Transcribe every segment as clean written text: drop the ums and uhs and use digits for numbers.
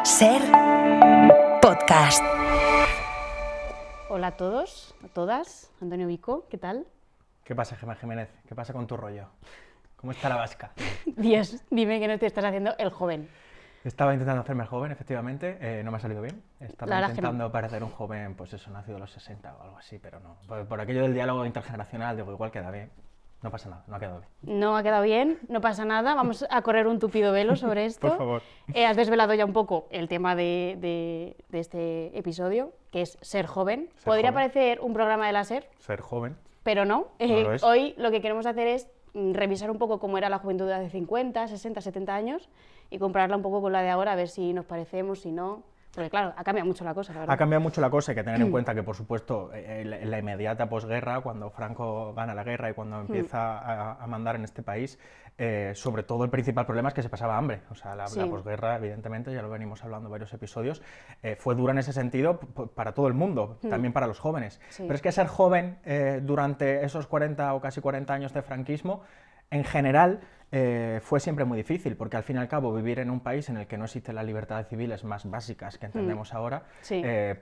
Ser Podcast. Hola a todos, a todas. Antonio Vico, ¿qué tal? ¿Qué pasa, Gemma Jiménez? ¿Qué pasa con tu rollo? ¿Cómo está la vasca? Dios, dime que no te estás haciendo el joven. Estaba intentando hacerme el joven, efectivamente, no me ha salido bien. Estaba intentando no. parecer un joven, pues eso, nacido a los 60 o algo así, pero no. Por aquello del diálogo intergeneracional, digo, igual queda bien. No pasa nada, no ha quedado bien. No ha quedado bien, no pasa nada. Vamos a correr un tupido velo sobre esto. Por favor. Has desvelado ya un poco el tema de este episodio, que es ser joven. Podría parecer un programa de la SER. Ser joven. Pero no. No lo es. Hoy lo que queremos hacer es revisar un poco cómo era la juventud de hace 50, 60, 70 años y compararla un poco con la de ahora, a ver si nos parecemos, si no. Porque claro, ha cambiado mucho la cosa, la verdad. Ha cambiado mucho la cosa, hay que tener en cuenta que, por supuesto, en la inmediata posguerra, cuando Franco gana la guerra y cuando empieza a mandar en este país, sobre todo el principal problema es que se pasaba hambre. O sea, la posguerra, evidentemente, ya lo venimos hablando en varios episodios, fue dura en ese sentido para todo el mundo, también para los jóvenes. Sí. Pero es que ser joven durante esos 40 o casi 40 años de franquismo, en general, fue siempre muy difícil, porque al fin y al cabo vivir en un país en el que no existen las libertades civiles más básicas que entendemos ahora,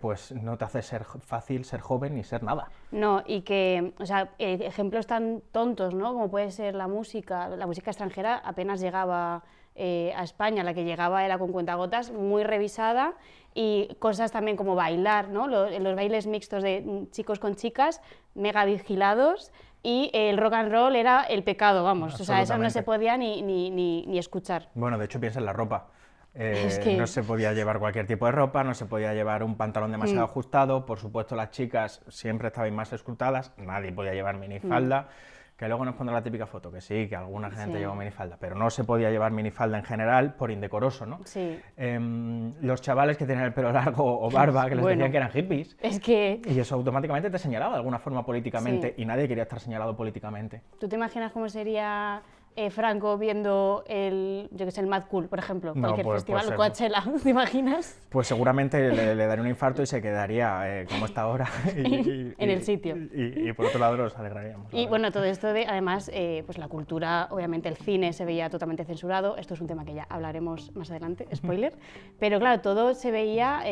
pues no te hace ser fácil ser joven ni ser nada. No, y que, o sea, ejemplos tan tontos, ¿no? Como puede ser la música extranjera apenas llegaba a España, la que llegaba era con cuentagotas, muy revisada, y cosas también como bailar, ¿no? Los bailes mixtos de chicos con chicas, mega vigilados. Y el rock and roll era el pecado, vamos, o sea, eso no se podía ni escuchar. Bueno, de hecho piensa en la ropa. No se podía llevar cualquier tipo de ropa, no se podía llevar un pantalón demasiado ajustado, por supuesto las chicas siempre estaban más escrutadas, nadie podía llevar minifalda, que luego nos pondrá la típica foto, que sí, que alguna gente llevó minifalda, pero no se podía llevar minifalda en general por indecoroso, ¿no? Sí. Los chavales que tenían el pelo largo o barba, que les decían que eran hippies, y eso automáticamente te señalaba de alguna forma políticamente, y nadie quería estar señalado políticamente. ¿Tú te imaginas cómo sería Franco viendo el Mad Cool, por ejemplo, cualquier festival, o Coachella, ¿te imaginas? Pues seguramente le daría un infarto y se quedaría como está ahora. En el sitio. Y por otro lado nos alegraríamos. Y bueno, todo esto además, pues la cultura, obviamente el cine se veía totalmente censurado, esto es un tema que ya hablaremos más adelante, spoiler, pero claro, todo se veía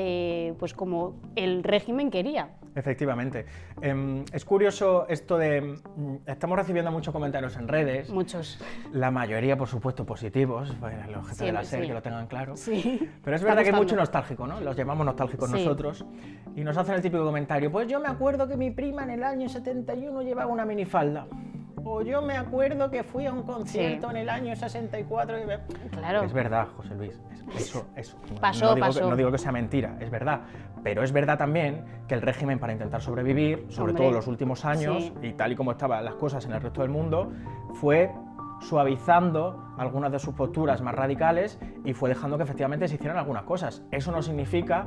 pues como el régimen quería. Efectivamente. Es curioso esto de... Estamos recibiendo muchos comentarios en redes. Muchos. La mayoría, por supuesto, positivos, el objeto de la SER, que lo tengan claro. Sí. Pero es verdad que es mucho nostálgico, ¿no? Los llamamos nostálgicos nosotros. Y nos hacen el típico comentario, pues yo me acuerdo que mi prima en el año 71 llevaba una minifalda. O yo me acuerdo que fui a un concierto en el año 64 y... Claro. Es verdad, José Luis, eso. Pasó. No digo que sea mentira, es verdad. Pero es verdad también que el régimen, para intentar sobrevivir, sobre todo en los últimos años, y tal y como estaban las cosas en el resto del mundo, fue suavizando algunas de sus posturas más radicales y fue dejando que efectivamente se hicieran algunas cosas. Eso no significa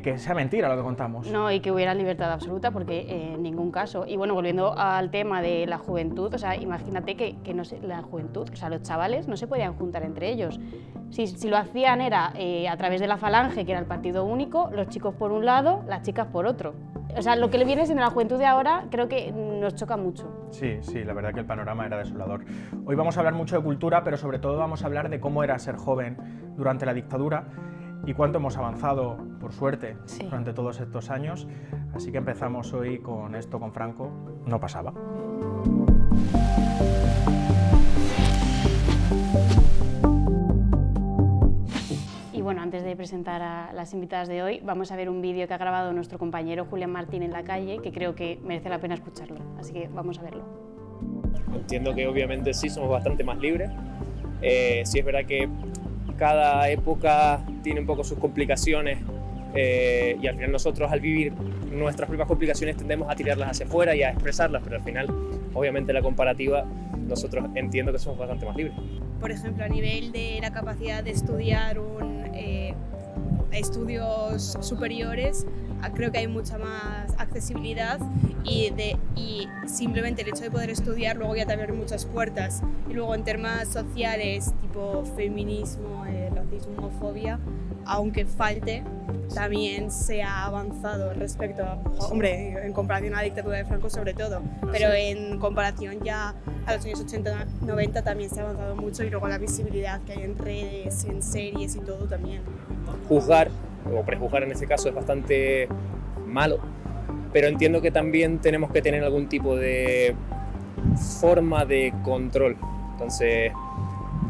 que sea mentira lo que contamos. No, y que hubiera libertad absoluta, porque en ningún caso. Y bueno, volviendo al tema de la juventud, o sea, imagínate que no sé, la juventud, o sea, los chavales no se podían juntar entre ellos. Si lo hacían era a través de la Falange, que era el partido único, los chicos por un lado, las chicas por otro. O sea, lo que le viene siendo la juventud de ahora creo que nos choca mucho. Sí, la verdad que el panorama era desolador. Hoy vamos a hablar mucho de cultura, pero sobre todo vamos a hablar de cómo era ser joven durante la dictadura y cuánto hemos avanzado, por suerte, durante todos estos años. Así que empezamos hoy con esto, con Franco. No pasaba. Y bueno, antes de presentar a las invitadas de hoy, vamos a ver un vídeo que ha grabado nuestro compañero Julián Martín en la calle, que creo que merece la pena escucharlo, así que vamos a verlo. Entiendo que obviamente sí somos bastante más libres. Sí es verdad que cada época tiene un poco sus complicaciones y al final nosotros, al vivir nuestras propias complicaciones, tendemos a tirarlas hacia afuera y a expresarlas, pero al final, obviamente, la comparativa, nosotros entiendo que somos bastante más libres. Por ejemplo, a nivel de la capacidad de estudiar estudios superiores, creo que hay mucha más accesibilidad y simplemente el hecho de poder estudiar luego ya te abre muchas puertas. Y luego en temas sociales, tipo feminismo, racismo, homofobia, aunque falte, también se ha avanzado respecto a, hombre, en comparación a la dictadura de Franco sobre todo, pero en comparación ya a los años 80-90 también se ha avanzado mucho, y luego la visibilidad que hay en redes, en series y todo también. Juzgar, o prejuzgar en este caso, es bastante malo, pero entiendo que también tenemos que tener algún tipo de forma de control. Entonces,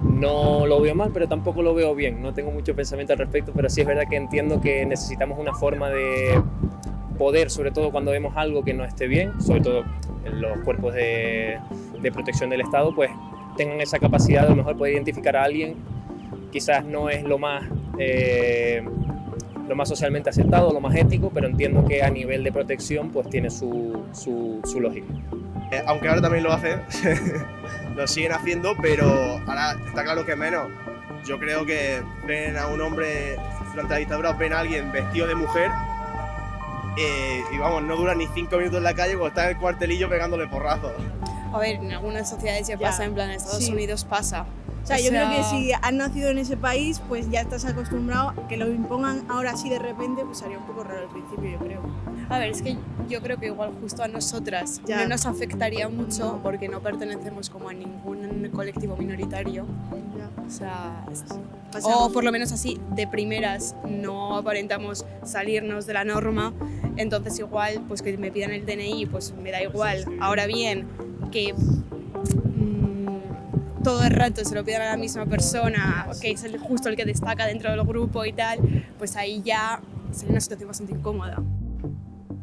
no lo veo mal, pero tampoco lo veo bien. No tengo mucho pensamiento al respecto, pero sí es verdad que entiendo que necesitamos una forma de poder, sobre todo cuando vemos algo que no esté bien, sobre todo en los cuerpos de protección del Estado, pues tengan esa capacidad de a lo mejor poder identificar a alguien. Quizás no es lo más socialmente aceptado, lo más ético, pero entiendo que a nivel de protección pues tiene su lógica. Aunque ahora también lo hacen, lo siguen haciendo, pero ahora está claro que menos. Yo creo que ven a un hombre durante la dictadura, ven a alguien vestido de mujer y vamos, no dura ni 5 minutos en la calle cuando está en el cuartelillo pegándole porrazos. A ver, en algunas sociedades ya pasa, en plan, en Estados Unidos pasa. O sea, yo creo que si has nacido en ese país, pues ya estás acostumbrado a que lo impongan ahora así de repente, pues sería un poco raro al principio, yo creo. A ver, es que yo creo que igual justo a nosotras no nos afectaría mucho porque no pertenecemos como a ningún colectivo minoritario. O sea, o por lo menos así, de primeras, no aparentamos salirnos de la norma, entonces igual, pues que me pidan el DNI, pues me da igual. Ahora bien, que todo el rato se lo pidan a la misma persona, que es justo el que destaca dentro del grupo y tal, pues ahí ya sería una situación bastante incómoda.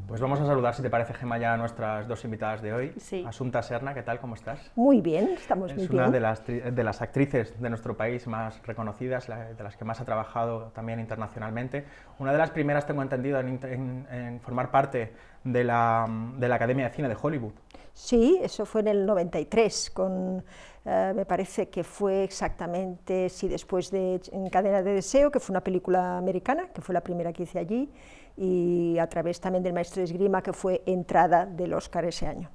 Pues vamos a saludar, si te parece, Gemma, ya a nuestras dos invitadas de hoy. Sí. Asunta Serna, ¿qué tal? ¿Cómo estás? Muy bien, estamos muy Es bien. una de las actrices de nuestro país más reconocidas, de las que más ha trabajado también internacionalmente. Una de las primeras, tengo entendido, en formar parte de la Academia de Cine de Hollywood. Sí, eso fue en el 93, me parece que fue exactamente, sí, después de En Cadena de Deseo, que fue una película americana, que fue la primera que hice allí, y a través también del Maestro de Esgrima, que fue entrada del Oscar ese año.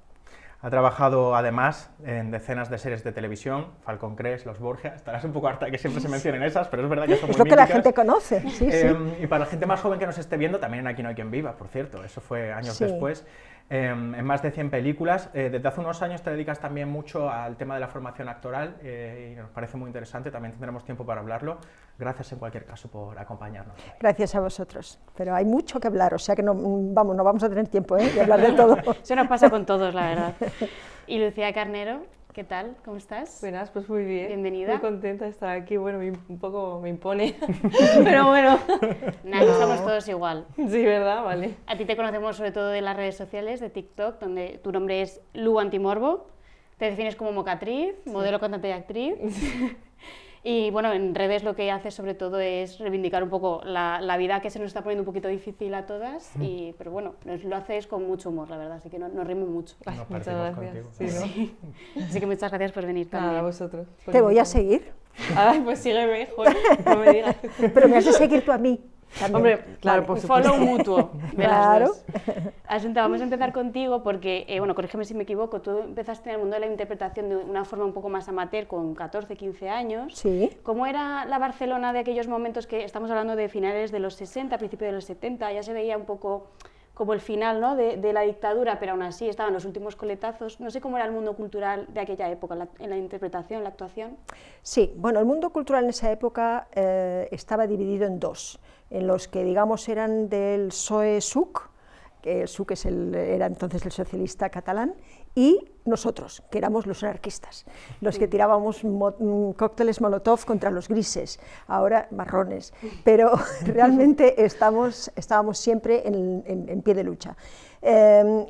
Ha trabajado además en decenas de series de televisión, Falcon Crest, Los Borgia. Estarás un poco harta de que siempre se mencionen esas, pero es verdad que son muy Es lo que la míticas. gente conoce, sí, sí. Y para la gente más joven que nos esté viendo, también en Aquí no hay quien viva, por cierto, eso fue años Sí. después. En más de 100 películas. Desde hace unos años te dedicas también mucho al tema de la formación actoral y nos parece muy interesante, también tendremos tiempo para hablarlo. Gracias en cualquier caso por acompañarnos hoy. Gracias a vosotros, pero hay mucho que hablar, o sea que no vamos a tener tiempo de hablar de todo. Eso nos pasa con todos, la verdad. Y Lucía Carnero, ¿qué tal? ¿Cómo estás? Buenas, pues muy bien. Bienvenida. Muy contenta de estar aquí. Bueno, un poco me impone, pero bueno. Nada, que estamos todos igual. Sí, ¿verdad? Vale. A ti te conocemos sobre todo de las redes sociales, de TikTok, donde tu nombre es Lu Antimorbo. Te defines como mocatriz, modelo, cantante y actriz. Y bueno, en redes lo que haces sobre todo es reivindicar un poco la vida que se nos está poniendo un poquito difícil a todas, pero bueno, lo haces con mucho humor, la verdad, así que nos rimos mucho. Ay, Nos muchas parecemos gracias. contigo. Sí, ¿no? Así que muchas gracias por venir Nada, también. a vosotros. Te voy a seguir, Ay, pues sígueme, joder, no me digas. pero me has de seguir tú a mí también. Hombre, claro, Vale. por Un supuesto. follow mutuo de Claro. las dos. Asunta, vamos a empezar contigo porque, bueno, corrígeme si me equivoco, tú empezaste en el mundo de la interpretación de una forma un poco más amateur con 14, 15 años. Sí. ¿Cómo era la Barcelona de aquellos momentos que estamos hablando de finales de los 60, principios de los 70? Ya se veía un poco como el final, ¿no?, de la dictadura, pero aún así estaban los últimos coletazos. No sé cómo era el mundo cultural de aquella época, en la interpretación, la actuación. Sí, bueno, el mundo cultural en esa época estaba dividido en dos, en los que, digamos, eran del PSOE-SUC, que el SUC era entonces el socialista catalán, y nosotros, que éramos los anarquistas, los que tirábamos cócteles Molotov contra los grises, ahora marrones, pero realmente estábamos siempre en pie de lucha.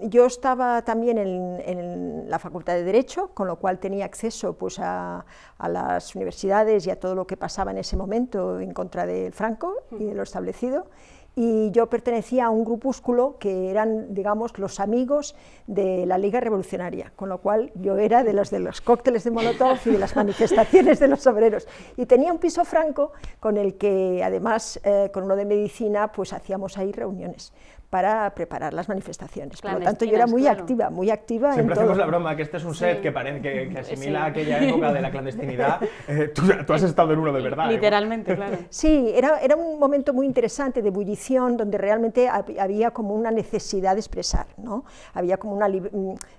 Yo estaba también en la Facultad de Derecho, con lo cual tenía acceso pues, a las universidades y a todo lo que pasaba en ese momento en contra de Franco y de lo establecido. Y yo pertenecía a un grupúsculo que eran, digamos, los amigos de la Liga Revolucionaria, con lo cual yo era de los cócteles de Molotov y de las manifestaciones de los obreros. Y tenía un piso franco con el que, además, con uno de medicina, pues hacíamos ahí reuniones. para preparar las manifestaciones. Por lo tanto, yo era muy activa, muy activa. Siempre hacemos la broma que este es un set que parece que asimila aquella época de la clandestinidad. Tú has estado en uno de verdad. Literalmente, claro. Sí, era un momento muy interesante de ebullición, donde realmente había como una necesidad de expresar, ¿no? Había como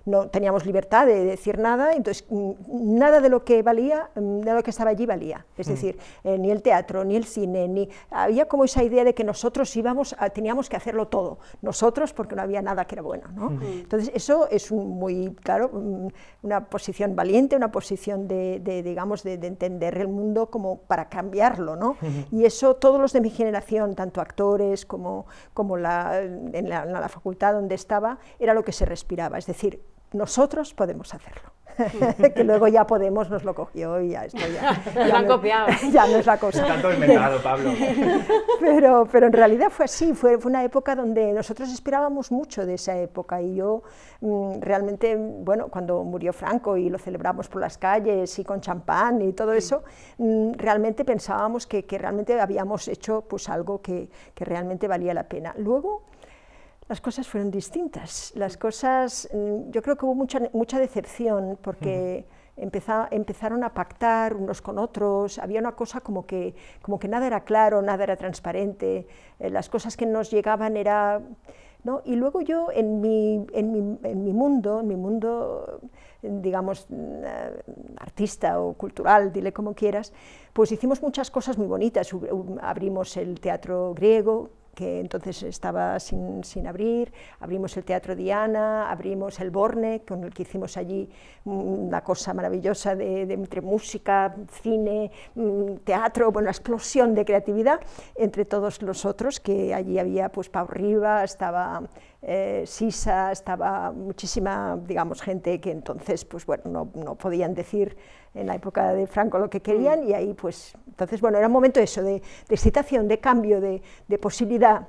no teníamos libertad de decir nada, entonces nada de lo que valía, de lo que estaba allí valía. Es decir, ni el teatro, ni el cine, había como esa idea de que nosotros teníamos que hacerlo todo. Nosotros, porque no había nada que era bueno, ¿no? Entonces, eso es muy, claro, una posición valiente, una posición digamos, de entender el mundo como para cambiarlo, ¿no? Y eso, todos los de mi generación, tanto actores como en la facultad donde estaba, era lo que se respiraba, es decir, nosotros podemos hacerlo. Que luego ya Podemos nos lo cogió y ya esto ya lo han copiado. Ya no es la cosa. Está todo inventado, Pablo. Pero en realidad fue así, fue una época donde nosotros esperábamos mucho de esa época y yo realmente, bueno, cuando murió Franco y lo celebramos por las calles y con champán y todo eso, realmente pensábamos que realmente habíamos hecho pues algo que realmente valía la pena. Luego, las cosas fueron distintas. Las cosas, yo creo que hubo mucha decepción porque empezaron a pactar unos con otros, había una cosa como que nada era claro, nada era transparente, las cosas que nos llegaban era, ¿no? Y luego yo en mi mundo, digamos, artista o cultural, dile como quieras, pues hicimos muchas cosas muy bonitas. Abrimos el Teatro Griego, que entonces estaba sin abrir, abrimos el Teatro Diana, abrimos el Borne, con el que hicimos allí una cosa maravillosa entre música, cine, teatro, bueno, una explosión de creatividad entre todos los otros, que allí había pues Pau Riba, estaba Sisa, estaba muchísima, digamos, gente que entonces pues bueno, no podían decir en la época de Franco lo que querían, y ahí pues, entonces bueno, era un momento eso, de excitación, de cambio, de posibilidad.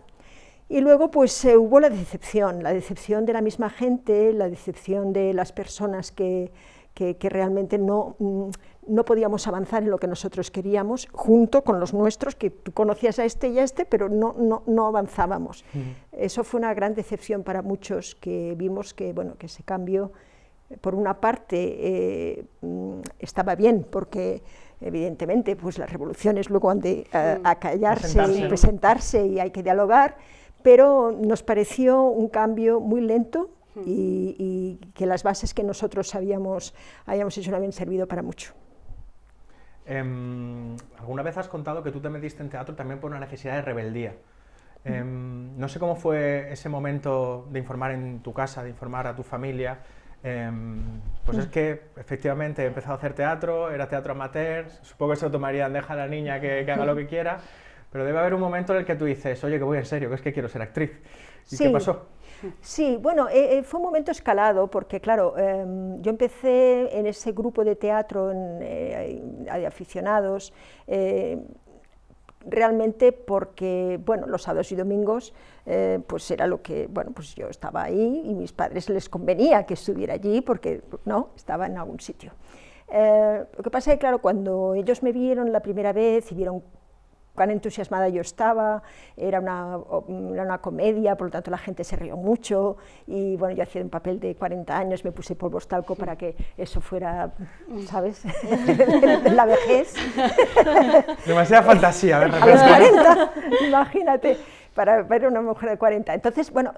Y luego pues hubo la decepción de la misma gente, la decepción de las personas que realmente no podíamos avanzar en lo que nosotros queríamos, junto con los nuestros, que tú conocías a este y a este, pero no avanzábamos. Eso fue una gran decepción para muchos, que vimos que, bueno, que ese cambio, por una parte, estaba bien, porque evidentemente pues las revoluciones luego han de acallarse y presentarse y hay que dialogar, pero nos pareció un cambio muy lento y que las bases que nosotros habíamos hecho no habían servido para mucho. Alguna vez has contado que tú te metiste en teatro también por una necesidad de rebeldía. No sé cómo fue ese momento de informar en tu casa, de informar a tu familia. Pues es que efectivamente he empezado a hacer teatro, era teatro amateur, supongo que se lo tomarían, deja a la niña que haga lo que quiera, pero debe haber un momento en el que tú dices, oye, que voy en serio, que es que quiero ser actriz. ¿Y qué pasó? Sí, bueno, fue un momento escalado, porque claro, yo empecé en ese grupo de teatro de aficionados, realmente porque, bueno, los sábados y domingos pues era lo que, bueno, pues yo estaba ahí y mis padres les convenía que estuviera allí porque, no, estaba en algún sitio. Lo que pasa es que, claro, cuando ellos me vieron la primera vez y vieron cuán entusiasmada yo estaba, era una comedia, por lo tanto la gente se rió mucho y bueno, yo hacía un papel de 40 años, me puse polvos talco para que eso fuera, ¿sabes?, la vejez. Demasiada fantasía, a ver, a los 40, imagínate, para ver una mujer de 40. Entonces, bueno,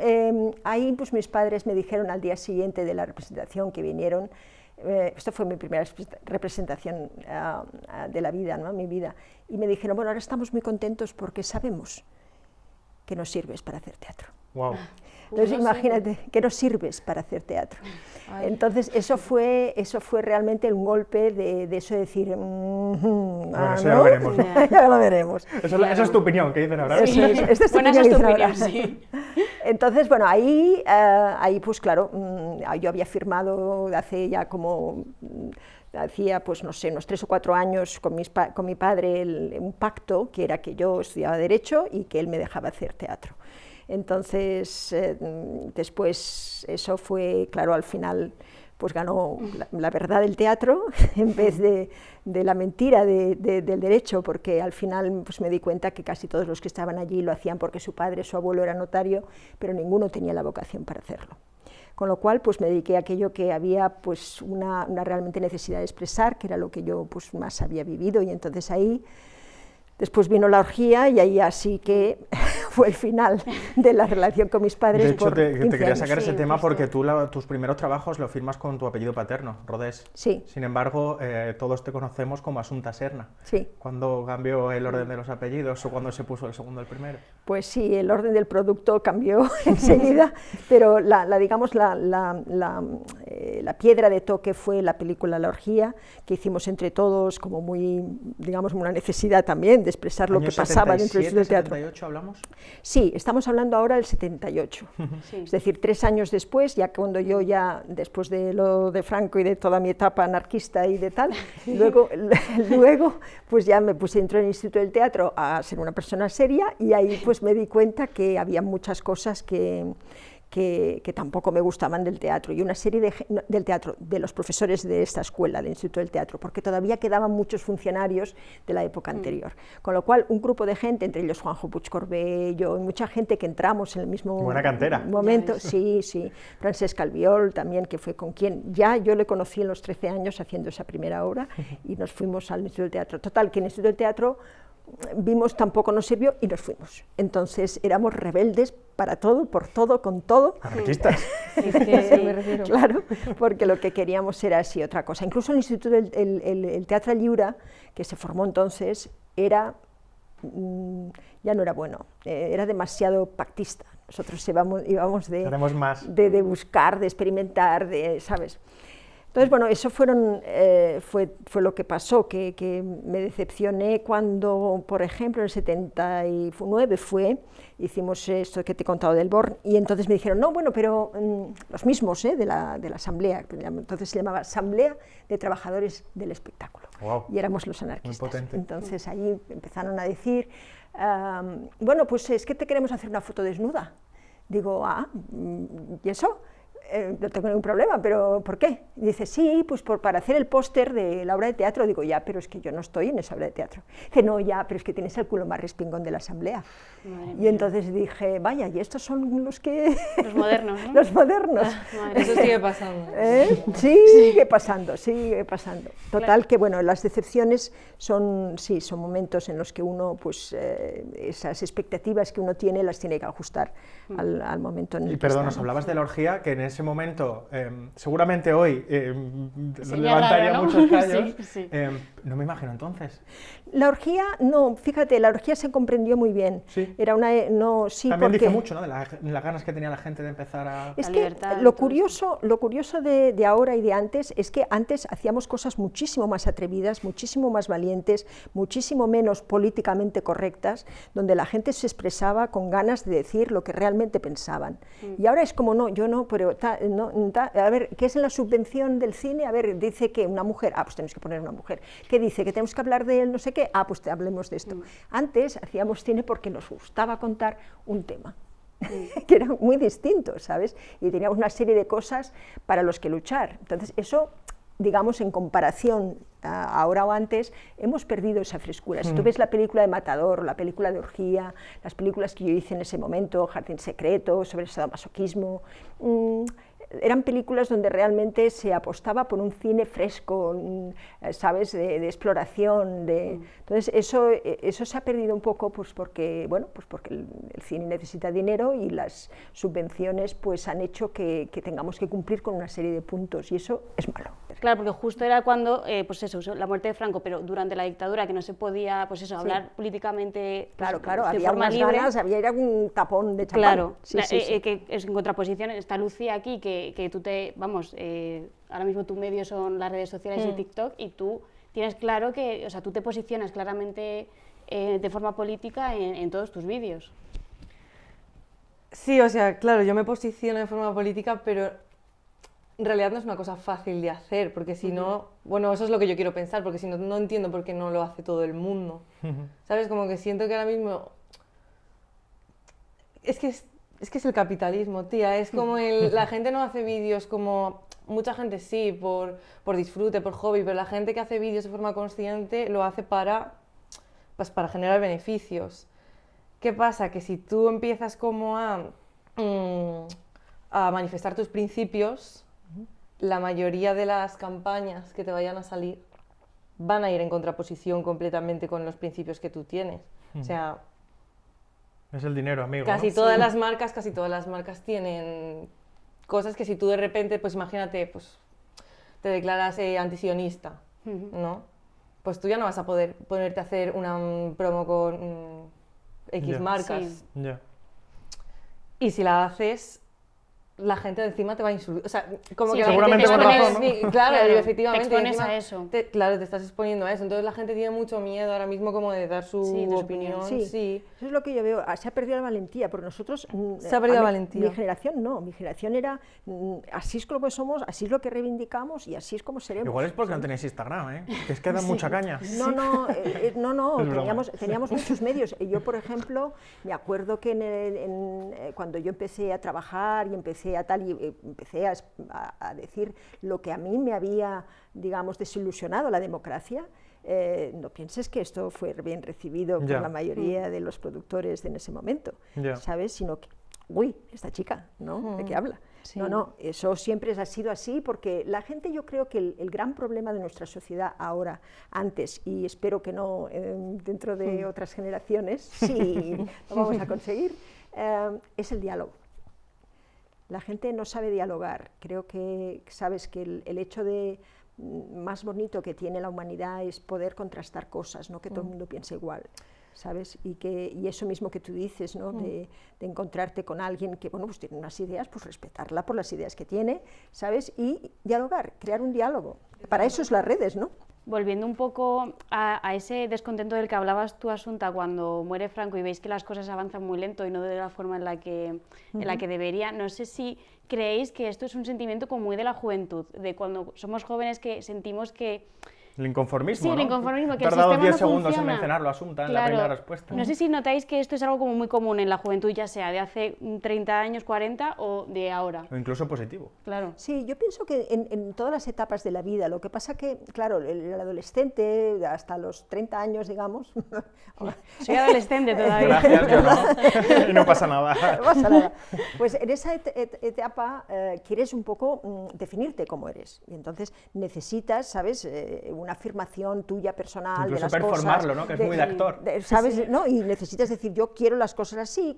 ahí pues mis padres me dijeron al día siguiente de la representación que vinieron, esto fue mi primera representación de la vida, ¿no?, mi vida, y me dijeron, bueno, ahora estamos muy contentos porque sabemos que no sirves para hacer teatro. Wow. Entonces, imagínate, que no sirves para hacer teatro. Ay. Entonces, eso fue realmente un golpe de eso de decir, bueno, eso ya ¿no? lo veremos. Ya lo veremos. Esa es tu opinión, ¿qué dicen ahora? Esta es tu opinión, sí. Entonces, bueno, ahí pues claro, yo había firmado hace ya como, hacía pues no sé, unos 3 o 4 años con mi padre un pacto, que era que yo estudiaba Derecho y que él me dejaba hacer teatro. Entonces, después eso fue, claro, al final pues ganó la verdad del teatro en vez de la mentira del derecho, porque al final pues me di cuenta que casi todos los que estaban allí lo hacían porque su padre, su abuelo era notario, pero ninguno tenía la vocación para hacerlo. Con lo cual pues me dediqué a aquello que había pues una realmente necesidad de expresar, que era lo que yo pues más había vivido, y entonces ahí después vino la orgía y ahí así que fue el final de la relación con mis padres. De hecho, por 15 te quería años. sacar ese Sí, tema justo. porque tú tus primeros trabajos los firmas con tu apellido paterno, Rodés. Sí. Sin embargo, todos te conocemos como Asunta Serna. Sí. ¿Cuándo cambió el orden de los apellidos o cuándo se puso el segundo al primero? Pues sí, el orden del producto cambió enseguida, pero digamos la piedra de toque fue la película La orgía, que hicimos entre todos como muy, digamos, una necesidad también de expresar lo que pasaba dentro del Instituto del Teatro. ¿78 hablamos? Sí, estamos hablando ahora del 78, Sí. es decir, 3 años después, ya cuando yo después de lo de Franco y de toda mi etapa anarquista y de tal, luego pues ya me puse dentro del Instituto del Teatro a ser una persona seria, y ahí pues me di cuenta que había muchas cosas que tampoco me gustaban del teatro, y una serie del teatro, de los profesores de esta escuela, del Instituto del Teatro, porque todavía quedaban muchos funcionarios de la época anterior. Con lo cual, un grupo de gente, entre ellos Juanjo Puig Corbé, yo, y mucha gente que entramos en el mismo Buena cantera. momento, sí, Francesc Albiol también, que fue con quien ya yo le conocí en los 13 años haciendo esa primera obra, y nos fuimos al Instituto del Teatro. Total, que en el Instituto del Teatro vimos, tampoco nos sirvió y nos fuimos. Entonces éramos rebeldes para todo, por todo, con todo. Anarquistas. Es que me refiero. Claro, porque lo que queríamos era así otra cosa. Incluso el Instituto el Teatre Lliure, que se formó entonces, ya no era bueno, era demasiado pactista. Nosotros íbamos de buscar, de experimentar, ¿sabes? Entonces, bueno, eso fue lo que pasó, que me decepcioné cuando, por ejemplo, en el 79 hicimos esto que te he contado del Born, y entonces me dijeron, no, bueno, pero los mismos de la asamblea, entonces se llamaba Asamblea de Trabajadores del Espectáculo, Wow. y éramos los anarquistas. Muy potente. Entonces ahí empezaron a decir, bueno, pues es que te queremos hacer una foto desnuda. Digo, ¿y eso? No tengo ningún problema, pero ¿por qué? Y dice, sí, pues para hacer el póster de la obra de teatro. Digo, ya, pero es que yo no estoy en esa obra de teatro. Dice, no, ya, pero es que tienes el culo más respingón de la asamblea. Madre Y mía. entonces dije, vaya, ¿y estos son los que...? Los modernos, ¿no? Los modernos. Madre Eso sigue pasando. Sigue pasando, sigue pasando. Total, Claro. que bueno, las decepciones son momentos en los que uno, pues, esas expectativas que uno tiene, las tiene que ajustar al momento en el Y que perdón, está, nos ¿no? hablabas de la orgía, que en ese momento, seguramente hoy, Sería levantaría raro, ¿no? muchos callos. Sí, sí. No me imagino entonces. La orgía, no, fíjate, la orgía se comprendió muy bien. Sí. Era sí, También porque... dice mucho, ¿no?, de las ganas que tenía la gente de empezar a... Es La que libertad, lo todo curioso de ahora y de antes es que antes hacíamos cosas muchísimo más atrevidas, muchísimo más valientes, muchísimo menos políticamente correctas, donde la gente se expresaba con ganas de decir lo que realmente pensaban. Y ahora es como, no, yo no, pero a ver, ¿qué es en la subvención del cine? A ver, dice que una mujer, pues tenemos que poner una mujer. ¿Qué dice? ¿Que tenemos que hablar de no sé qué? Pues hablemos de esto. Antes hacíamos cine porque nos gustaba contar un tema. Que era muy distinto, ¿sabes? Y teníamos una serie de cosas para los que luchar. Entonces, eso, digamos, en comparación a ahora o antes, hemos perdido esa frescura. Si tú ves la película de Matador, o la película de Orgía, las películas que yo hice en ese momento, Jardín Secreto, sobre el sadomasoquismo, eran películas donde realmente se apostaba por un cine fresco, ¿sabes?, de exploración. Entonces, eso se ha perdido un poco, pues porque el cine necesita dinero y las subvenciones pues han hecho que tengamos que cumplir con una serie de puntos, y eso es malo. Claro, porque justo era cuando, pues eso, la muerte de Franco, pero durante la dictadura, que no se podía, pues eso, hablar políticamente, pues, Claro, de había forma unas libre. ganas, había un tapón de champán. Claro, Sí. que es en contraposición, está Lucía aquí, que tú ahora mismo tu medio son las redes sociales y TikTok, y tú tienes claro que, o sea, tú te posicionas claramente de forma política en todos tus vídeos. Sí, o sea, claro, yo me posiciono de forma política, pero en realidad no es una cosa fácil de hacer, porque si no, bueno, eso es lo que yo quiero pensar, porque si no, no entiendo por qué no lo hace todo el mundo. ¿Sabes? Como que siento que ahora mismo... Es que es el capitalismo, tía, es como la gente no hace vídeos como mucha gente sí, por disfrute, por hobby, pero la gente que hace vídeos de forma consciente lo hace para generar beneficios. ¿Qué pasa? Que si tú empiezas como a manifestar tus principios, la mayoría de las campañas que te vayan a salir van a ir en contraposición completamente con los principios que tú tienes. O sea, es el dinero, amigo, casi ¿no? todas las marcas tienen cosas que si tú de repente, pues imagínate, pues te declaras antisionista, ¿no? Pues tú ya no vas a poder ponerte a hacer una promo con X marcas. Sí. Ya. Y si la haces, la gente de encima te va a insultar. O sea, como Sí, que la seguramente gente con te razón, ¿no? Claro, Claro, efectivamente. te expones encima a eso. Claro, te estás exponiendo a eso. Entonces la gente tiene mucho miedo ahora mismo como de dar su Sí, de su opinión. opinión. Sí, eso es lo que yo veo. Se ha perdido la valentía, porque nosotros... Se ha perdido la valentía. Mi generación no, mi generación era así es como somos, así es lo que reivindicamos y así es como seremos. Igual es porque no tenéis Instagram, ¿eh? Que es que dan mucha caña. No, Es broma. teníamos muchos medios. Yo, por ejemplo, me acuerdo que cuando yo empecé a trabajar y empecé a empecé a decir lo que a mí me había, digamos, desilusionado la democracia, no pienses que esto fue bien recibido por Ya. la mayoría de los productores en ese momento, Ya. ¿sabes? Sino que, uy, esta chica, ¿no? ¿De qué habla? Sí. No, eso siempre ha sido así, porque la gente, yo creo que el gran problema de nuestra sociedad ahora, antes, y espero que no dentro de otras generaciones, sí, lo vamos a conseguir, es el diálogo. La gente no sabe dialogar. Creo que sabes que el hecho de más bonito que tiene la humanidad es poder contrastar cosas, no que todo el mundo piense igual, ¿sabes? Y eso mismo que tú dices, ¿no? De encontrarte con alguien que, bueno, pues tiene unas ideas, pues respetarla por las ideas que tiene, ¿sabes? Y dialogar, crear un diálogo. Para eso es las redes, ¿no? Volviendo un poco a ese descontento del que hablabas tú, Asunta, cuando muere Franco y veis que las cosas avanzan muy lento y no de la forma en la que debería, no sé si creéis que esto es un sentimiento como muy de la juventud, de cuando somos jóvenes que sentimos que... El inconformismo, Sí, el ¿no? inconformismo, que He el tardado sistema 10 no segundos en funciona. mencionarlo, Asunta, en la Claro. primera respuesta. No sé si notáis que esto es algo como muy común en la juventud, ya sea de hace 30 años, 40 o de ahora. O incluso positivo. Claro. Sí, yo pienso que en todas las etapas de la vida, lo que pasa que, claro, el adolescente, hasta los 30 años, digamos... Soy adolescente todavía. Gracias, yo no. Y no pasa nada. No pasa nada. Pues en esa etapa quieres un poco definirte como eres. Y entonces necesitas, ¿sabes?, una afirmación tuya personal Incluso de las performarlo, cosas, ¿no? Que es muy de actor. ¿Sabes? ¿No? Y necesitas decir, yo quiero las cosas así,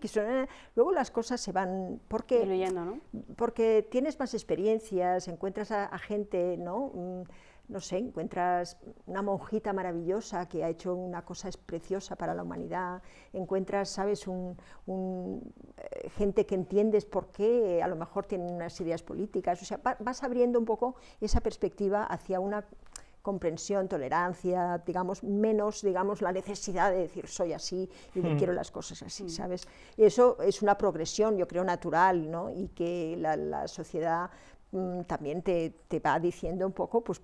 luego las cosas se van... Diluyendo, ¿no? Porque tienes más experiencias, encuentras a gente, ¿no? No sé, encuentras una monjita maravillosa que ha hecho una cosa preciosa para la humanidad, encuentras, ¿sabes?, gente que entiendes por qué a lo mejor tienen unas ideas políticas, o sea, vas abriendo un poco esa perspectiva hacia una comprensión, tolerancia, digamos, menos, digamos, la necesidad de decir soy así y quiero las cosas así, ¿sabes? Y eso es una progresión, yo creo, natural, ¿no? Y que la sociedad también te va diciendo un poco, pues,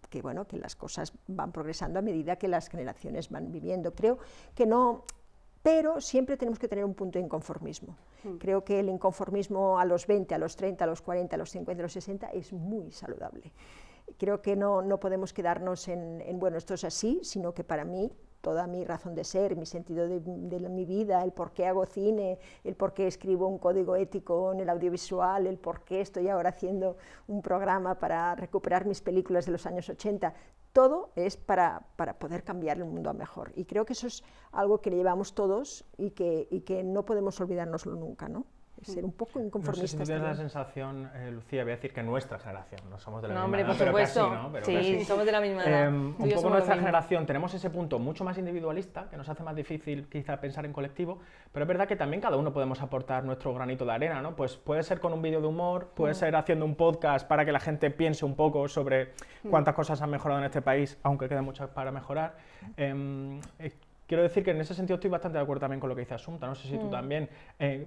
que, bueno, que las cosas van progresando a medida que las generaciones van viviendo. Creo que no... Pero siempre tenemos que tener un punto de inconformismo. Creo que el inconformismo a los 20, a los 30, a los 40, a los 50, a los 60 es muy saludable. Creo que no podemos quedarnos en, bueno, esto es así, sino que para mí toda mi razón de ser, mi sentido de mi vida, el por qué hago cine, el por qué escribo un código ético en el audiovisual, el por qué estoy ahora haciendo un programa para recuperar mis películas de los años 80, todo es para poder cambiar el mundo a mejor. Y creo que eso es algo que llevamos todos y que no podemos olvidárnoslo nunca, ¿no? Ser un poco inconformistas. No sé si tienes la también. sensación, Lucía, voy a decir que nuestra generación, no somos de la No, misma hombre, edad, por pero supuesto. casi, ¿no? Pero Sí, casi. somos de la misma edad. Tú y Un yo poco somos nuestra lo mismo. generación tenemos ese punto mucho más individualista, que nos hace más difícil quizá pensar en colectivo, pero es verdad que también cada uno podemos aportar nuestro granito de arena, ¿no? Pues puede ser con un vídeo de humor, puede ser haciendo un podcast para que la gente piense un poco sobre cuántas cosas han mejorado en este país, aunque queden muchas para mejorar. Quiero decir que en ese sentido estoy bastante de acuerdo también con lo que dice Asunta, no sé si tú también.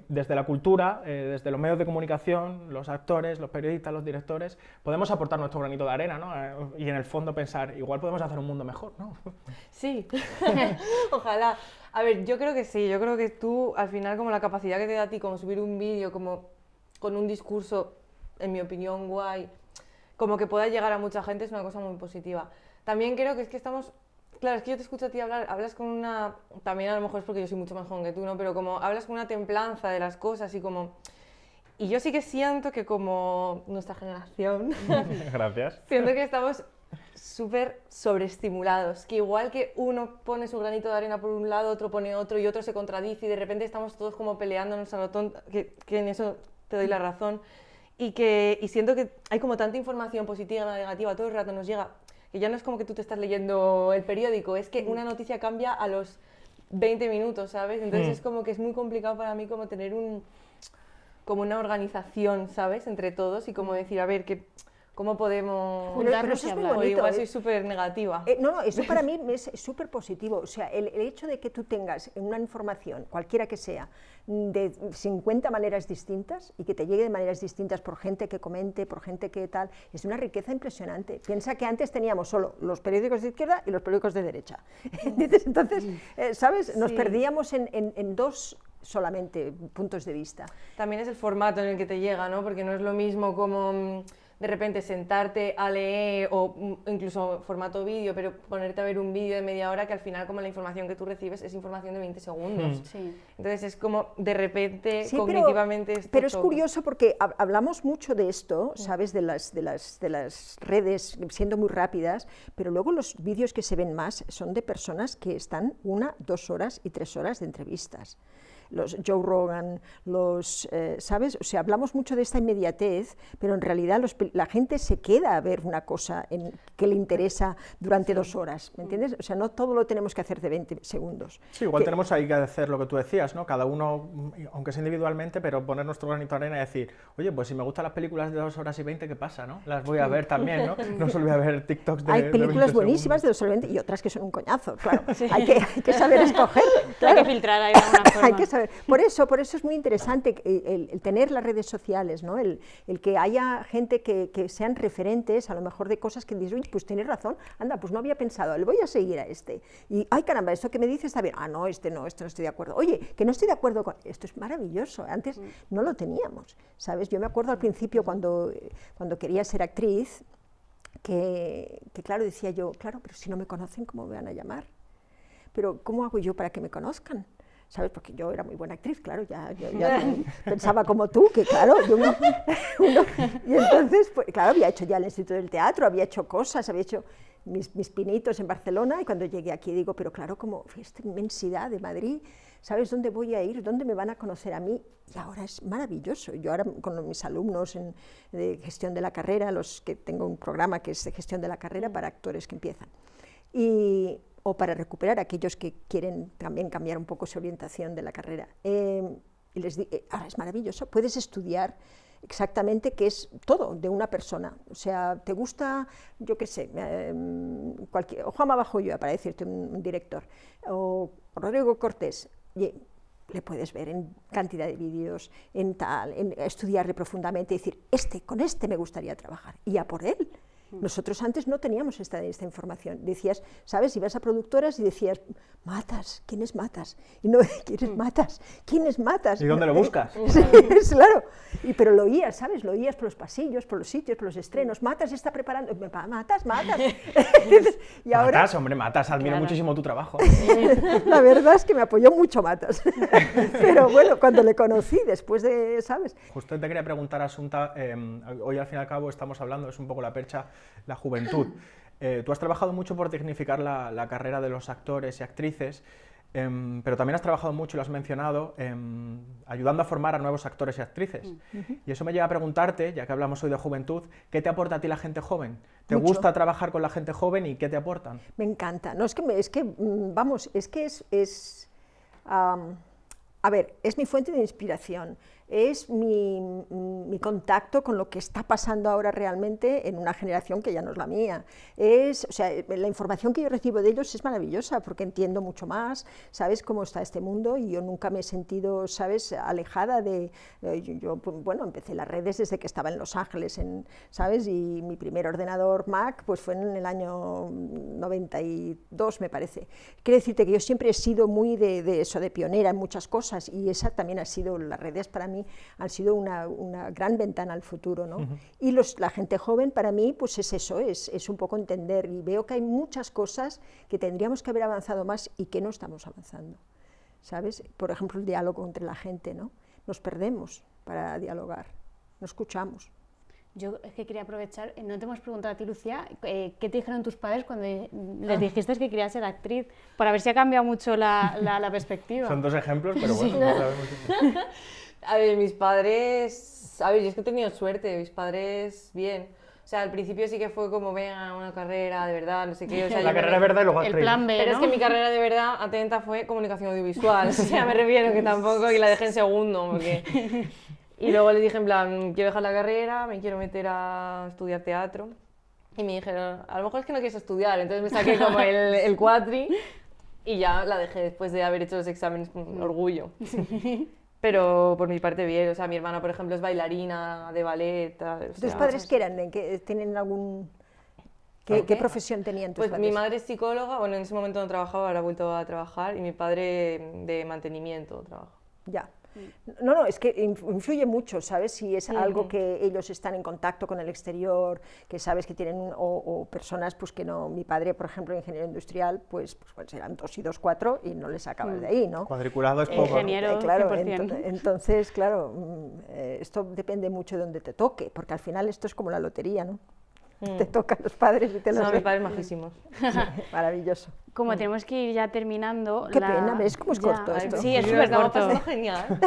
Desde la cultura, desde los medios de comunicación, los actores, los periodistas, los directores, podemos aportar nuestro granito de arena, ¿no? Y en el fondo pensar, igual podemos hacer un mundo mejor, ¿no? Sí, ojalá. A ver, yo creo que sí, yo creo que tú, al final, como la capacidad que te da a ti, como subir un vídeo, como con un discurso, en mi opinión, guay, como que pueda llegar a mucha gente es una cosa muy positiva. También creo que es que estamos... Claro, es que yo te escucho a ti hablar, hablas con una... También a lo mejor es porque yo soy mucho más joven que tú, ¿no? Pero como hablas con una templanza de las cosas y como... Y yo sí que siento que como nuestra generación... Gracias. Siento que estamos súper sobreestimulados, que igual que uno pone su granito de arena por un lado, otro pone otro y otro se contradice y de repente estamos todos como peleándonos a lo tonto, que en eso te doy la razón. Y siento que hay como tanta información positiva y negativa, todo el rato nos llega... Que ya no es como que tú te estás leyendo el periódico, es que una noticia cambia a los 20 minutos, ¿sabes? Entonces es como que es muy complicado para mí como tener como una organización, ¿sabes? Entre todos y como decir, a ver, ¿cómo podemos juntarnos y hablar? Bonito, igual soy súper negativa. No, eso para mí es súper positivo. O sea, el hecho de que tú tengas una información, cualquiera que sea, de 50 maneras distintas y que te llegue de maneras distintas por gente que comente, por gente que tal, es una riqueza impresionante. Piensa que antes teníamos solo los periódicos de izquierda y los periódicos de derecha. Entonces, ¿sabes? Nos perdíamos en dos solamente puntos de vista. También es el formato en el que te llega, ¿no? Porque no es lo mismo como de repente sentarte a leer o incluso formato vídeo, pero ponerte a ver un vídeo de media hora que al final como la información que tú recibes es información de 20 segundos. Sí. Entonces es como de repente Sí, cognitivamente... pero es curioso porque hablamos mucho de esto, ¿sabes? De las redes siendo muy rápidas, pero luego los vídeos que se ven más son de personas que están 1, 2 horas y 3 horas de entrevistas. Los Joe Rogan, ¿sabes? O sea, hablamos mucho de esta inmediatez, pero en realidad la gente se queda a ver una cosa que le interesa durante 2 horas, ¿me entiendes? O sea, no todo lo tenemos que hacer de 20 segundos. Sí, igual tenemos ahí que hacer lo que tú decías, ¿no? Cada uno, aunque sea individualmente, pero poner nuestro granito de arena y decir, oye, pues si me gustan las películas de 2 horas y 20, ¿qué pasa, no? Las voy a ver también, ¿no? No solo voy a ver TikToks de Hay películas buenísimas de 2 horas y 20 y otras que son un coñazo, claro. Hay que saber escoger. Claro. Hay que filtrar ahí de alguna forma. Hay que saber. Por eso es muy interesante el tener las redes sociales, ¿no? El que haya gente que sean referentes, a lo mejor de cosas que dices, uy, pues tienes razón, anda, pues no había pensado, le voy a seguir a este. Y, ay, caramba, esto que me dice está bien. Ah, no, esto no estoy de acuerdo. Oye, que no estoy de acuerdo con... Esto es maravilloso, antes no lo teníamos, ¿sabes? Yo me acuerdo al principio cuando quería ser actriz, que claro, decía yo, claro, pero si no me conocen, ¿cómo me van a llamar? Pero ¿cómo hago yo para que me conozcan? ¿Sabes? Porque yo era muy buena actriz, claro, ya pensaba como tú, que claro, y entonces, pues, claro, había hecho ya el Instituto del Teatro, había hecho cosas, había hecho mis pinitos en Barcelona, y cuando llegué aquí digo, pero claro, como esta inmensidad de Madrid, ¿sabes dónde voy a ir? ¿Dónde me van a conocer a mí? Y ahora es maravilloso. Yo ahora con mis alumnos de gestión de la carrera, los que tengo un programa que es de gestión de la carrera para actores que empiezan, o para recuperar a aquellos que quieren también cambiar un poco su orientación de la carrera. Y les digo, ahora es maravilloso, puedes estudiar exactamente qué es todo de una persona. O sea, te gusta, yo qué sé, o Juanma Bajoyoa, para decirte un director, o Rodrigo Cortés, y le puedes ver en cantidad de vídeos, en estudiarle profundamente y decir, con este me gustaría trabajar, y a por él. Nosotros antes no teníamos esta información. Decías, ¿sabes? Ibas a productoras y decías, Matas, ¿quién es Matas? Y no, ¿quién es Matas? ¿Quién es Matas? ¿Y dónde lo buscas? Sí, claro. Pero lo oías, ¿sabes? Lo oías por los pasillos, por los sitios, por los estrenos. Matas está preparando. Matas. Y ahora, Matas, hombre, Matas, admiro muchísimo tu trabajo. La verdad es que me apoyó mucho Matas. Pero bueno, cuando le conocí, después de, ¿sabes? Justo te quería preguntar, Asunta, hoy al fin y al cabo estamos hablando, es un poco la percha, la juventud. Tú has trabajado mucho por dignificar la carrera de los actores y actrices, pero también has trabajado mucho, y lo has mencionado, ayudando a formar a nuevos actores y actrices. Y eso me lleva a preguntarte, ya que hablamos hoy de juventud, ¿qué te aporta a ti la gente joven? ¿Te gusta trabajar con la gente joven y qué te aportan? Me encanta. No, a ver, es mi fuente de inspiración, es mi contacto con lo que está pasando ahora realmente en una generación que ya no es la mía. O sea, la información que yo recibo de ellos es maravillosa porque entiendo mucho más, ¿sabes?, cómo está este mundo, y yo nunca me he sentido, ¿sabes?, alejada de... Bueno, empecé las redes desde que estaba en Los Ángeles, ¿sabes?, y mi primer ordenador Mac pues fue en el año 92, me parece. Quiero decirte que yo siempre he sido muy de eso, de pionera en muchas cosas, y esa también ha sido, las redes para mí mí han sido una gran ventana al futuro, ¿no? Y la gente joven, para mí, pues es eso, es un poco entender, y veo que hay muchas cosas que tendríamos que haber avanzado más y que no estamos avanzando, ¿sabes? Por ejemplo, el diálogo entre la gente, ¿no? Nos perdemos para dialogar, no escuchamos. Yo es que quería aprovechar, no te hemos preguntado a ti, Lucía, ¿qué te dijeron tus padres cuando les dijiste que querías ser actriz? Para ver si ha cambiado mucho la perspectiva. Son dos ejemplos, pero bueno, no sabemos. A ver, mis padres... A ver, yo es que he tenido suerte, mis padres, bien. O sea, al principio sí que fue como, venga, una carrera de verdad, no sé qué. O sea, la carrera de verdad y luego el plan B, Pero ¿no? es que mi carrera de verdad, atenta, fue comunicación audiovisual. O sea, me refiero que tampoco, y la dejé en segundo, porque... Y luego les dije, en plan, quiero dejar la carrera, me quiero meter a estudiar teatro. Y me dijeron, a lo mejor es que no quieres estudiar. Entonces me saqué como el cuatri y ya la dejé después de haber hecho los exámenes con orgullo. Pero por mi parte bien, o sea, mi hermana, por ejemplo, es bailarina de ballet. O sea, ¿Tus padres qué eran? ¿Tienen algún...? ¿Qué profesión tenían tus pues padres? mi madre es psicóloga, bueno, en ese momento no trabajaba, ahora ha vuelto a trabajar, y mi padre de mantenimiento trabaja. Ya. No, es que influye mucho, ¿sabes? Si es algo que ellos están en contacto con el exterior, que sabes que tienen, o personas pues que no, mi padre, por ejemplo, ingeniero industrial, pues eran 2 y 2, 4 y no les sacabas de ahí, ¿no? Cuadriculado es poco. Ingeniero, claro, 100%. entonces, claro, esto depende mucho de donde te toque, porque al final esto es como la lotería, ¿no? Te tocan los padres y te los... No, mis padres majísimos. Sí, maravilloso. Como tenemos que ir ya terminando... Qué pena, ¿ves cómo es corto esto? Sí, es súper corto. Genial.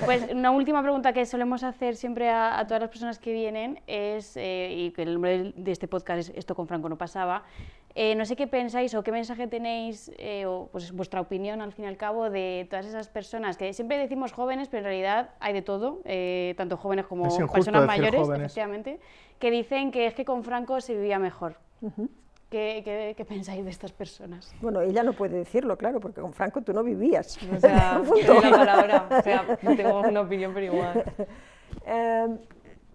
Pues una última pregunta que solemos hacer siempre a todas las personas que vienen es, y que el nombre de este podcast es Esto con Franco no pasaba, no sé qué pensáis o qué mensaje tenéis, o pues vuestra opinión al fin y al cabo de todas esas personas que siempre decimos jóvenes, pero en realidad hay de todo, tanto jóvenes como personas mayores, efectivamente, que dicen que es que con Franco se vivía mejor. ¿Qué pensáis de estas personas? Bueno, ella no puede decirlo, claro, porque con Franco tú no vivías. O sea, tengo la palabra, o sea, no tengo una opinión, pero igual.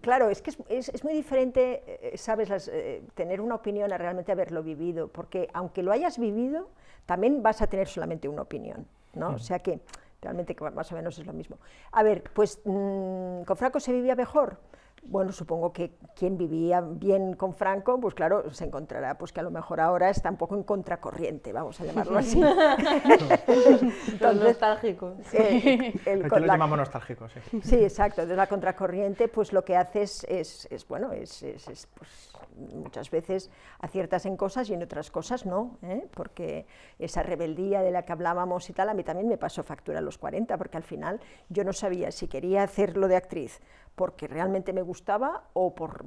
Claro, es que es muy diferente, ¿sabes? Tener una opinión a realmente haberlo vivido, porque aunque lo hayas vivido, también vas a tener solamente una opinión, ¿no? O sea que realmente más o menos es lo mismo. A ver, pues, ¿con Franco se vivía mejor? Bueno, supongo que quien vivía bien con Franco, pues claro, se encontrará pues que a lo mejor ahora está un poco en contracorriente, vamos a llamarlo así. Los nostálgicos. Aquí lo llamamos nostálgicos, sí. Sí, exacto. De la contracorriente, pues lo que haces es pues, muchas veces aciertas en cosas y en otras cosas no, ¿eh? Porque esa rebeldía de la que hablábamos y tal, a mí también me pasó factura a los 40, porque al final yo no sabía si quería hacerlo de actriz porque realmente me gustaba o por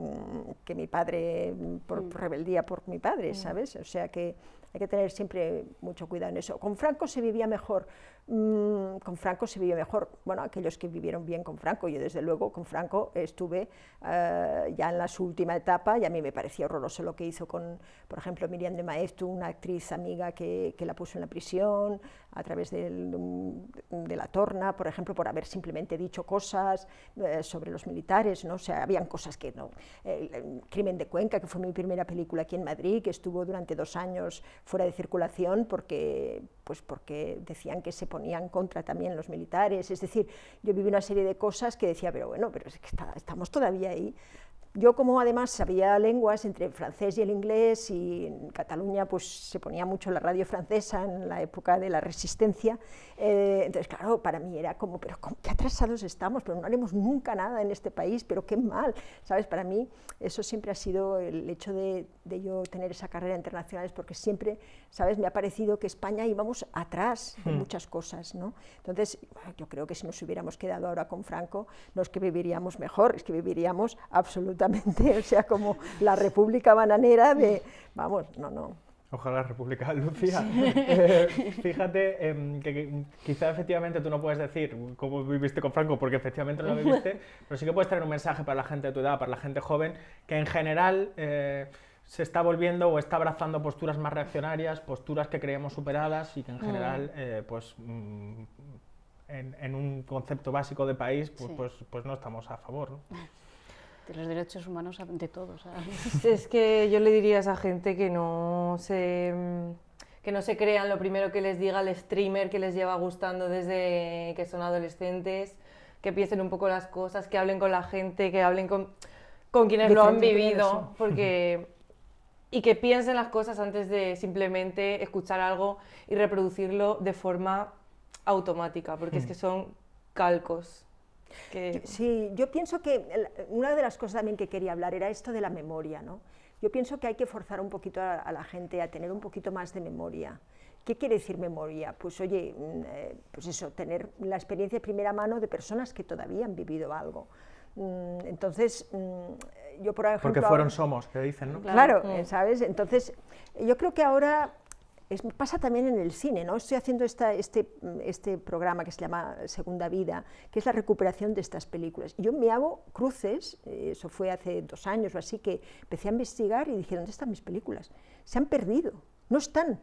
que mi padre, por rebeldía por mi padre, ¿sabes? O sea que hay que tener siempre mucho cuidado en eso. Con Franco se vivía mejor. Bueno, aquellos que vivieron bien con Franco. Yo desde luego con Franco estuve ya en su última etapa y a mí me parecía horroroso lo que hizo con, por ejemplo, Miriam de Maeztu, una actriz amiga que la puso en la prisión a través de la Torna, por ejemplo, por haber simplemente dicho cosas sobre los militares, ¿no? O sea, habían cosas que no. El Crimen de Cuenca, que fue mi primera película aquí en Madrid, que estuvo durante 2 años fuera de circulación porque decían que se ponían contra también los militares. Es decir, yo viví una serie de cosas que decía, pero bueno, pero es que estamos todavía ahí. Yo, como además sabía lenguas entre el francés y el inglés, y en Cataluña pues se ponía mucho la radio francesa en la época de la resistencia, entonces claro, para mí era como, pero qué atrasados estamos, pero no haremos nunca nada en este país, pero qué mal, ¿sabes? Para mí eso siempre ha sido el hecho de yo tener esa carrera internacional, porque siempre, ¿sabes? Me ha parecido que España íbamos atrás de muchas cosas, ¿no? Entonces, yo creo que si nos hubiéramos quedado ahora con Franco, no es que viviríamos mejor, es que viviríamos absolutamente, o sea, como la República Bananera de, vamos, no. Ojalá la República, Lucía. Fíjate que quizá efectivamente tú no puedes decir cómo viviste con Franco, porque efectivamente no lo viviste, pero sí que puedes traer un mensaje para la gente de tu edad, para la gente joven, que en general se está volviendo o está abrazando posturas más reaccionarias, posturas que creemos superadas y que en general, en un concepto básico de país, pues no estamos a favor, ¿no? De los derechos humanos de todos. Es que yo le diría a esa gente que no se crean lo primero que les diga el streamer que les lleva gustando desde que son adolescentes, que piensen un poco las cosas, que hablen con la gente, que hablen con quienes lo han vivido, porque... Y que piensen las cosas antes de simplemente escuchar algo y reproducirlo de forma automática, porque es que son calcos. Sí, yo pienso que una de las cosas también que quería hablar era esto de la memoria, ¿no? Yo pienso que hay que forzar un poquito a la gente a tener un poquito más de memoria. ¿Qué quiere decir memoria? Pues oye, pues eso, tener la experiencia de primera mano de personas que todavía han vivido algo. Entonces, yo por ejemplo... Porque fueron somos, que dicen, ¿no? Claro, ¿sabes? Entonces, yo creo que ahora pasa también en el cine, ¿no? Estoy haciendo este programa que se llama Segunda Vida, que es la recuperación de estas películas. Yo me hago cruces, eso fue hace 2 años o así, que empecé a investigar y dije, ¿dónde están mis películas? Se han perdido, no están.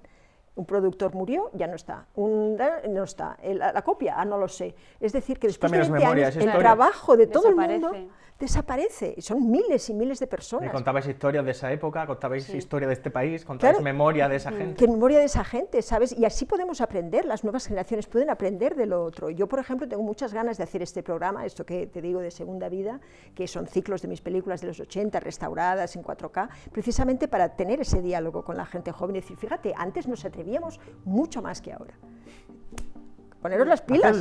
Un productor murió, ya no está. No está. La copia, no lo sé. Es decir, que después de 20 años el trabajo de todo el mundo desaparece. Y son miles y miles de personas. Y contabais historias de esa época, contabais historia de este país, contabais memoria de esa gente. Que memoria de esa gente, ¿sabes? Y así podemos aprender, las nuevas generaciones pueden aprender de lo otro. Yo, por ejemplo, tengo muchas ganas de hacer este programa, esto que te digo de Segunda Vida, que son ciclos de mis películas de los 80, restauradas en 4K, precisamente para tener ese diálogo con la gente joven y decir, fíjate, antes nos atrevíamos mucho más que ahora. Poneros las pilas.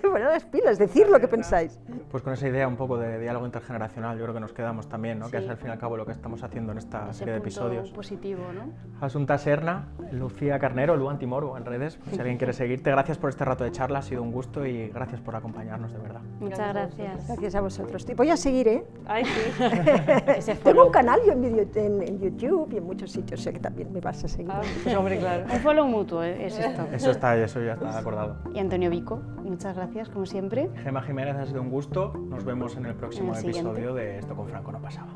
Poneros las pilas, decir lo que pensáis. Pues con esa idea un poco de diálogo intergeneracional, yo creo que nos quedamos también, ¿no? Sí. Que es al fin y al cabo lo que estamos haciendo en esta serie de episodios. Positivo, ¿no? Asunta Serna, Lucía Carnero, Lu Antimorbo en redes, si alguien quiere seguirte. Gracias por este rato de charla, ha sido un gusto y gracias por acompañarnos, de verdad. Muchas gracias. Gracias a vosotros. Voy a seguir, ¿eh? Ay, sí. Tengo un canal yo en YouTube y en muchos sitios, sé que también me vas a seguir. Pues hombre, claro. Un follow mutuo es esto. Eso ya está acordado. Y Antonio Vico, muchas gracias, como siempre. Gemma Jiménez, ha sido un gusto. Nos vemos en el próximo episodio de Esto con Franco no pasaba.